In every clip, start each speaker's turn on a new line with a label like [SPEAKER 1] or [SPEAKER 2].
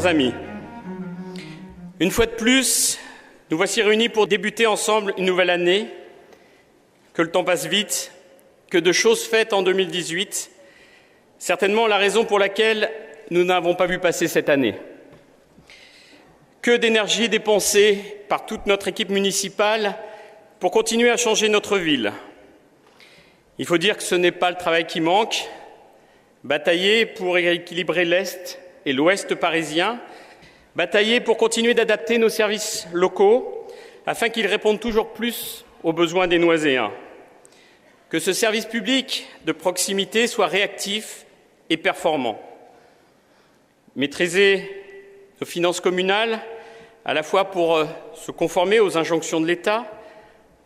[SPEAKER 1] chers amis, une fois de plus, nous voici réunis pour débuter ensemble une nouvelle année. Que le temps passe vite, que de choses faites en 2018, certainement la raison pour laquelle nous n'avons pas vu passer cette année. Que d'énergie dépensée par toute notre équipe municipale pour continuer à changer notre ville. Il faut dire que ce n'est pas le travail qui manque. Batailler pour équilibrer l'Est et l'Ouest parisien, batailler pour continuer d'adapter nos services locaux afin qu'ils répondent toujours plus aux besoins des Noiséens. Que ce service public de proximité soit réactif et performant. Maîtriser nos finances communales, à la fois pour se conformer aux injonctions de l'État,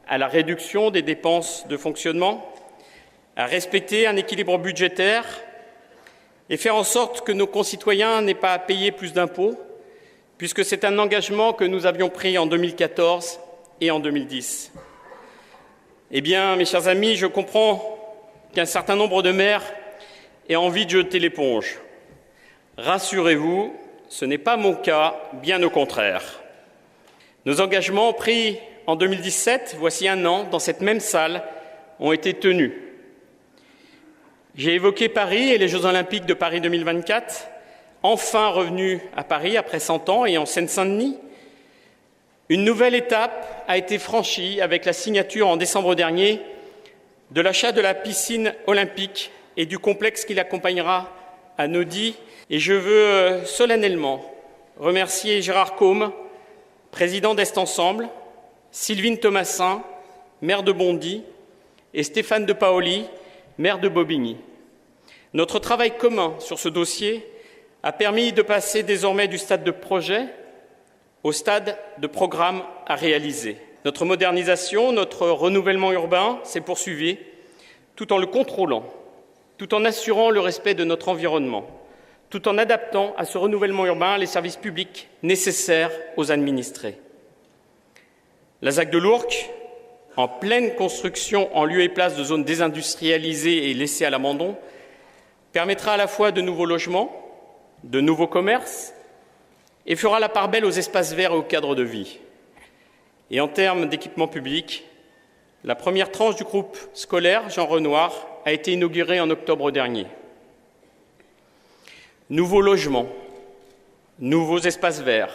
[SPEAKER 1] à la réduction des dépenses de fonctionnement, à respecter un équilibre budgétaire et faire en sorte que nos concitoyens n'aient pas à payer plus d'impôts, puisque c'est un engagement que nous avions pris en 2014 et en 2010. Eh bien, mes chers amis, je comprends qu'un certain nombre de maires aient envie de jeter l'éponge. Rassurez-vous, ce n'est pas mon cas, bien au contraire. Nos engagements pris en 2017, voici un an, dans cette même salle, ont été tenus. J'ai évoqué Paris et les Jeux Olympiques de Paris 2024, enfin revenus à Paris après 100 ans et en Seine-Saint-Denis. Une nouvelle étape a été franchie avec la signature en décembre dernier de l'achat de la piscine olympique et du complexe qui l'accompagnera à Nody. Et je veux solennellement remercier Gérard Côme, président d'Est Ensemble, Sylvine Thomasin, maire de Bondy, et Stéphane de Paoli, maire de Bobigny. Notre travail commun sur ce dossier a permis de passer désormais du stade de projet au stade de programme à réaliser. Notre modernisation, notre renouvellement urbain s'est poursuivi tout en le contrôlant, tout en assurant le respect de notre environnement, tout en adaptant à ce renouvellement urbain les services publics nécessaires aux administrés. La ZAC de l'Ourcq, en pleine construction en lieu et place de zones désindustrialisées et laissées à l'abandon, permettra à la fois de nouveaux logements, de nouveaux commerces, et fera la part belle aux espaces verts et aux cadres de vie. Et en termes d'équipement public, la première tranche du groupe scolaire Jean Renoir a été inaugurée en octobre dernier. Nouveaux logements, nouveaux espaces verts,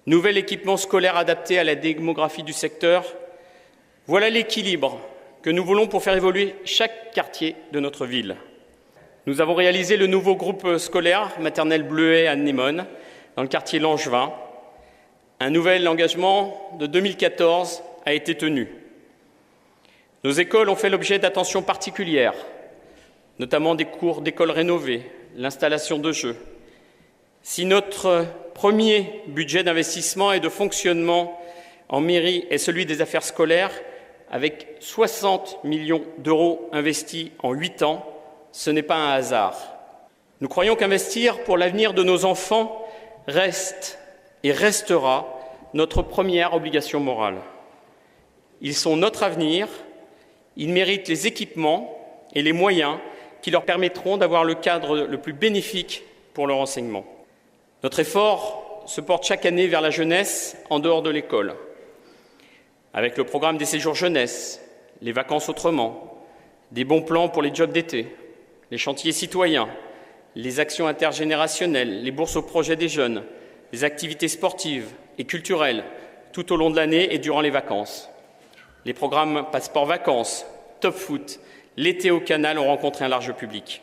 [SPEAKER 1] nouvel équipement scolaire adapté à la démographie du secteur, voilà l'équilibre que nous voulons pour faire évoluer chaque quartier de notre ville. Nous avons réalisé le nouveau groupe scolaire maternelle Bleuet à Némone, dans le quartier Langevin. Un nouvel engagement de 2014 a été tenu. Nos écoles ont fait l'objet d'attention particulière, notamment des cours d'école rénovés, l'installation de jeux. Si notre premier budget d'investissement et de fonctionnement en mairie est celui des affaires scolaires, avec 60 millions d'euros investis en 8 ans, ce n'est pas un hasard. Nous croyons qu'investir pour l'avenir de nos enfants reste et restera notre première obligation morale. Ils sont notre avenir, ils méritent les équipements et les moyens qui leur permettront d'avoir le cadre le plus bénéfique pour leur enseignement. Notre effort se porte chaque année vers la jeunesse en dehors de l'école, avec le programme des séjours jeunesse, les vacances autrement, des bons plans pour les jobs d'été, les chantiers citoyens, les actions intergénérationnelles, les bourses aux projets des jeunes, les activités sportives et culturelles tout au long de l'année et durant les vacances. Les programmes Passeport Vacances, Top Foot, l'été au Canal ont rencontré un large public.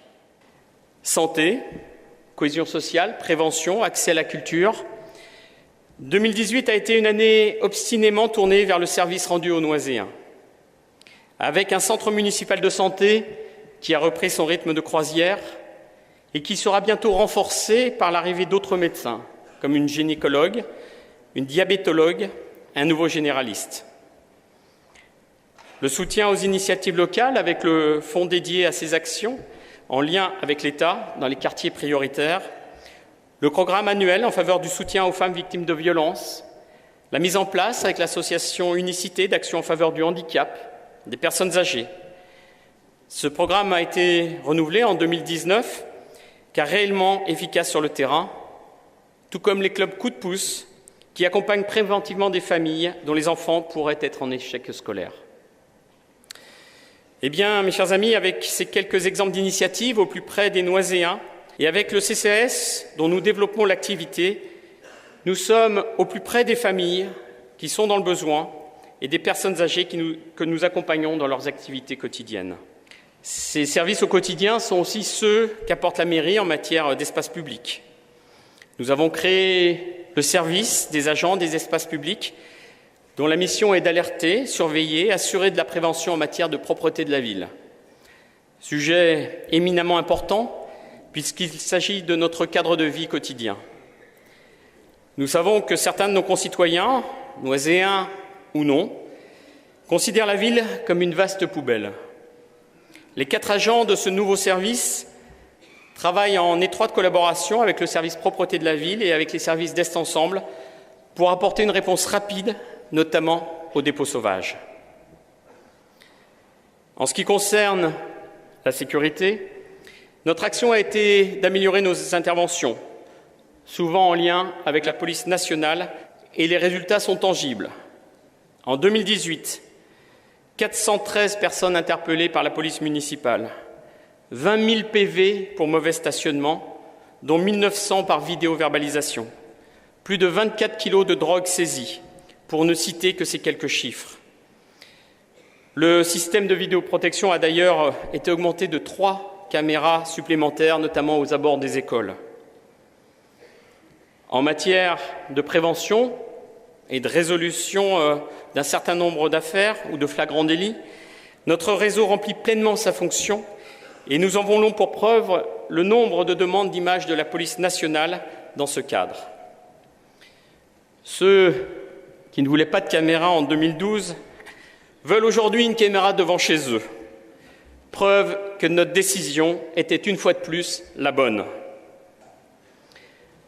[SPEAKER 1] Santé, cohésion sociale, prévention, accès à la culture. 2018 a été une année obstinément tournée vers le service rendu aux Noiséens. Avec un centre municipal de santé qui a repris son rythme de croisière et qui sera bientôt renforcé par l'arrivée d'autres médecins, comme une gynécologue, une diabétologue, un nouveau généraliste. Le soutien aux initiatives locales avec le fonds dédié à ces actions, en lien avec l'État dans les quartiers prioritaires, le programme annuel en faveur du soutien aux femmes victimes de violences, la mise en place avec l'association Unicité d'action en faveur du handicap, des personnes âgées. Ce programme a été renouvelé en 2019, car réellement efficace sur le terrain, tout comme les clubs Coup de pouce, qui accompagnent préventivement des familles dont les enfants pourraient être en échec scolaire. Eh bien, mes chers amis, avec ces quelques exemples d'initiatives au plus près des Noiséens et avec le CCAS dont nous développons l'activité, nous sommes au plus près des familles qui sont dans le besoin et des personnes âgées que nous accompagnons dans leurs activités quotidiennes. Ces services au quotidien sont aussi ceux qu'apporte la mairie en matière d'espace public. Nous avons créé le service des agents des espaces publics dont la mission est d'alerter, surveiller, assurer de la prévention en matière de propreté de la ville. Sujet éminemment important puisqu'il s'agit de notre cadre de vie quotidien. Nous savons que certains de nos concitoyens, noiséens ou non, considèrent la ville comme une vaste poubelle. Les 4 agents de ce nouveau service travaillent en étroite collaboration avec le service propreté de la ville et avec les services d'Est Ensemble pour apporter une réponse rapide, notamment aux dépôts sauvages. En ce qui concerne la sécurité, notre action a été d'améliorer nos interventions, souvent en lien avec la police nationale, et les résultats sont tangibles. En 2018, 413 personnes interpellées par la police municipale, 20 000 PV pour mauvais stationnement, dont 1 900 par vidéoverbalisation, plus de 24 kilos de drogue saisie, pour ne citer que ces quelques chiffres. Le système de vidéoprotection a d'ailleurs été augmenté de 3 caméras supplémentaires, notamment aux abords des écoles. En matière de prévention et de résolution d'un certain nombre d'affaires ou de flagrants délits, notre réseau remplit pleinement sa fonction et nous en voulons pour preuve le nombre de demandes d'images de la police nationale dans ce cadre. Ceux qui ne voulaient pas de caméra en 2012 veulent aujourd'hui une caméra devant chez eux. Preuve que notre décision était une fois de plus la bonne.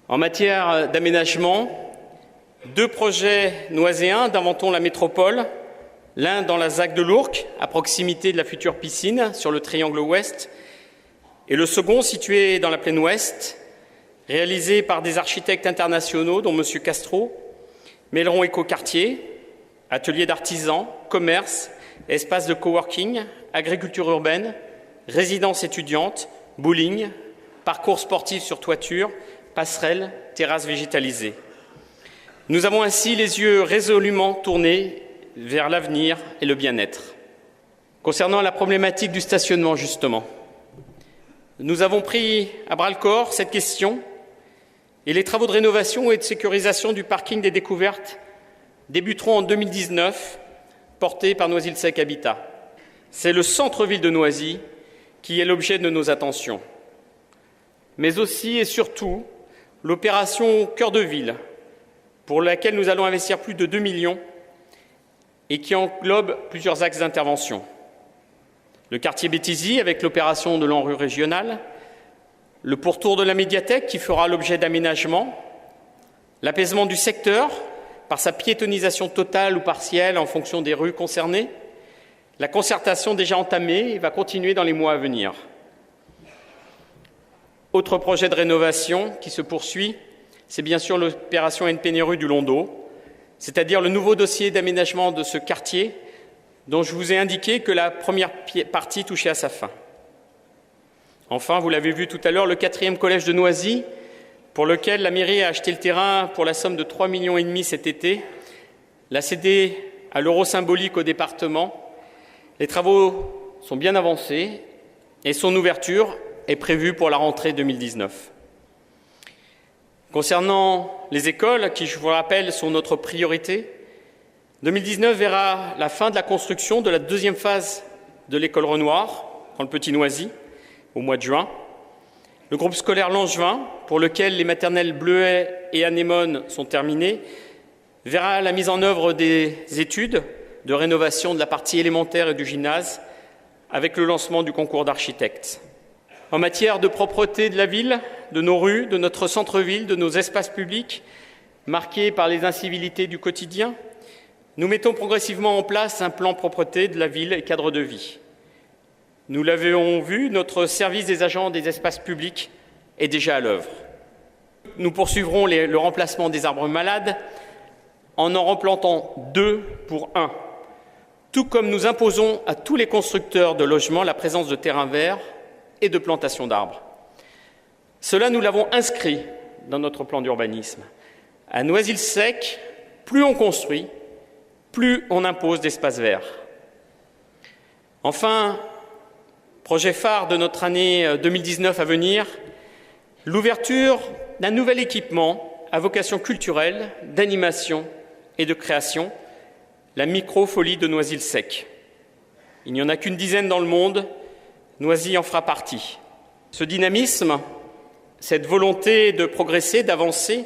[SPEAKER 1] En matière d'aménagement, 2 projets noiséens d'Inventons la métropole, l'un dans la ZAC de l'Ourcq, à proximité de la future piscine, sur le triangle ouest, et le second situé dans la plaine ouest, réalisé par des architectes internationaux, dont M. Castro, mêleront écoquartier, ateliers d'artisans, commerce, espaces de coworking, agriculture urbaine, résidences étudiantes, bowling, parcours sportifs sur toiture, passerelles, terrasses végétalisées. Nous avons ainsi les yeux résolument tournés vers l'avenir et le bien-être. Concernant la problématique du stationnement, justement, nous avons pris à bras-le-corps cette question et les travaux de rénovation et de sécurisation du parking des Découvertes débuteront en 2019, portés par Noisy-le-Sec Habitat. C'est le centre-ville de Noisy qui est l'objet de nos attentions, mais aussi et surtout l'opération Cœur de Ville, pour laquelle nous allons investir plus de 2 millions et qui englobe plusieurs axes d'intervention. Le quartier Béthisy avec l'opération de l'ANRU régionale, le pourtour de la médiathèque qui fera l'objet d'aménagements, l'apaisement du secteur par sa piétonisation totale ou partielle en fonction des rues concernées, la concertation déjà entamée et va continuer dans les mois à venir. Autre projet de rénovation qui se poursuit, c'est bien sûr l'opération NPNRU du Londo, c'est-à-dire le nouveau dossier d'aménagement de ce quartier dont je vous ai indiqué que la première partie touchait à sa fin. Enfin, vous l'avez vu tout à l'heure, le 4e collège de Noisy, pour lequel la mairie a acheté le terrain pour la somme de 3,5 millions cet été, l'a cédé à l'euro symbolique au département. Les travaux sont bien avancés et son ouverture est prévue pour la rentrée 2019. Concernant les écoles, qui, je vous rappelle, sont notre priorité, 2019 verra la fin de la construction de la 2e phase de l'école Renoir, dans le Petit Noisy, au mois de juin. Le groupe scolaire Langevin, pour lequel les maternelles Bleuet et Anémone sont terminées, verra la mise en œuvre des études de rénovation de la partie élémentaire et du gymnase, avec le lancement du concours d'architectes. En matière de propreté de la ville, de nos rues, de notre centre-ville, de nos espaces publics, marqués par les incivilités du quotidien, nous mettons progressivement en place un plan propreté de la ville et cadre de vie. Nous l'avons vu, notre service des agents des espaces publics est déjà à l'œuvre. nous poursuivrons le remplacement des arbres malades en replantant 2 pour 1, tout comme nous imposons à tous les constructeurs de logements la présence de terrains verts et de plantations d'arbres. Cela, nous l'avons inscrit dans notre plan d'urbanisme. À Noisy-le-Sec, plus on construit, plus on impose d'espaces verts. Enfin, projet phare de notre année 2019 à venir, l'ouverture d'un nouvel équipement à vocation culturelle, d'animation et de création, la Microfolie de Noisy-le-Sec. Il n'y en a qu'une dizaine dans le monde, Noisy en fera partie. Ce dynamisme, cette volonté de progresser, d'avancer,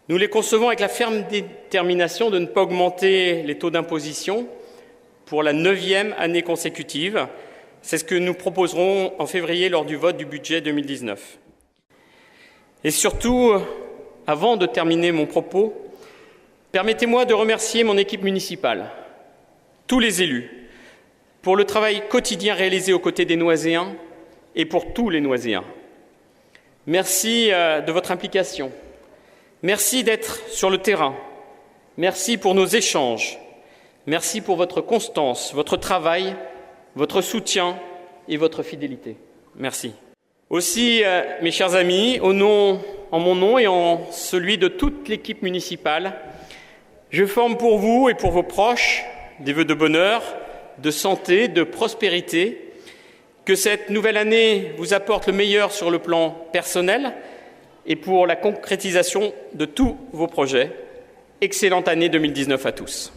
[SPEAKER 1] nous les concevons avec la ferme détermination de ne pas augmenter les taux d'imposition pour la 9e année consécutive. C'est ce que nous proposerons en février lors du vote du budget 2019. Et surtout, avant de terminer mon propos, permettez-moi de remercier mon équipe municipale, tous les élus, pour le travail quotidien réalisé aux côtés des Noiséens et pour tous les Noiséens. Merci de votre implication. Merci d'être sur le terrain. Merci pour nos échanges. Merci pour votre constance, votre travail, votre soutien et votre fidélité. Merci. Aussi, mes chers amis, en mon nom et en celui de toute l'équipe municipale, je forme pour vous et pour vos proches des vœux de bonheur, de santé, de prospérité, que cette nouvelle année vous apporte le meilleur sur le plan personnel et pour la concrétisation de tous vos projets. Excellente année 2019 à tous.